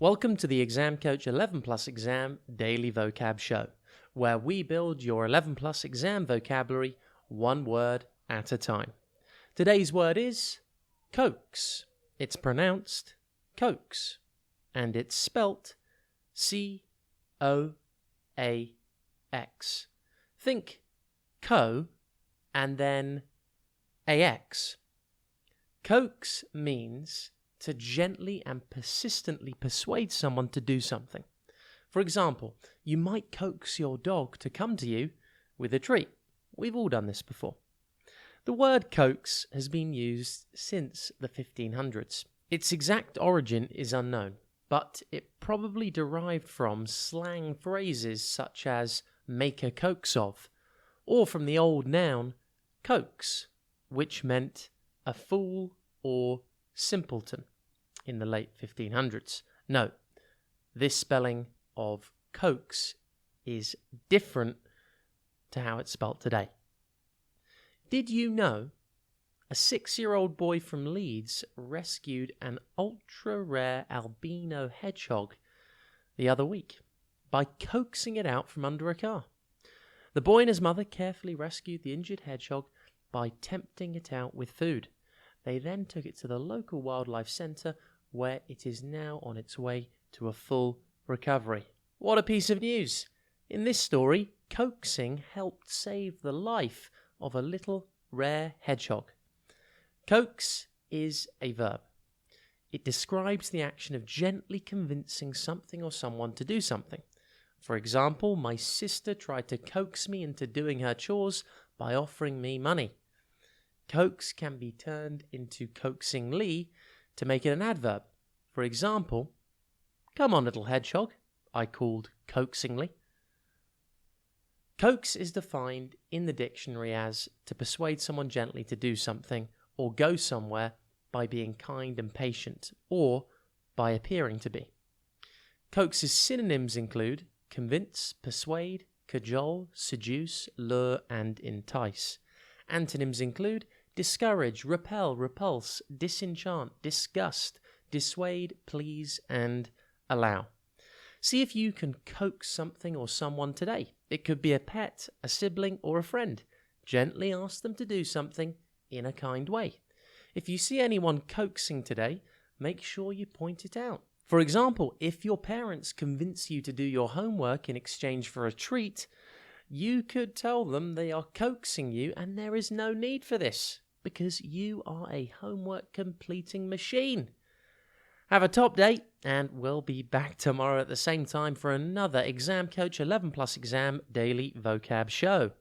Welcome to the Exam Coach 11 Plus Exam Daily Vocab Show, where we build your 11 Plus exam vocabulary one word at a time. Today's word is coax. It's pronounced coax, and it's spelt C-O-A-X. Think co and then AX. Coax means to gently and persistently persuade someone to do something. For example, you might coax your dog to come to you with a treat. We've all done this before. The word coax has been used since the 1500s. Its exact origin is unknown, but it probably derived from slang phrases such as make a coax of, or from the old noun coax, which meant a fool or simpleton in the late 1500s. Note, this spelling of coax is different to how it's spelt today. Did you know a 6-year-old boy from Leeds rescued an ultra-rare albino hedgehog the other week by coaxing it out from under a car? The boy and his mother carefully rescued the injured hedgehog by tempting it out with food. They then took it to the local wildlife centre, where it is now on its way to a full recovery. What a piece of news! In this story, coaxing helped save the life of a little rare hedgehog. Coax is a verb. It describes the action of gently convincing something or someone to do something. For example, my sister tried to coax me into doing her chores by offering me money. Coax can be turned into coaxingly to make it an adverb. For example, come on, little hedgehog, I called coaxingly. Coax is defined in the dictionary as to persuade someone gently to do something or go somewhere by being kind and patient, or by appearing to be. Coax's synonyms include convince, persuade, cajole, seduce, lure, and entice. Antonyms include discourage, repel, repulse, disenchant, disgust, dissuade, please, and allow. See if you can coax something or someone today. It could be a pet, a sibling, or a friend. Gently ask them to do something in a kind way. If you see anyone coaxing today, make sure you point it out. For example, if your parents convince you to do your homework in exchange for a treat, you could tell them they are coaxing you and there is no need for this, because you are a homework completing machine. Have a top day, and we'll be back tomorrow at the same time for another Exam Coach 11 Plus Exam Daily Vocab Show.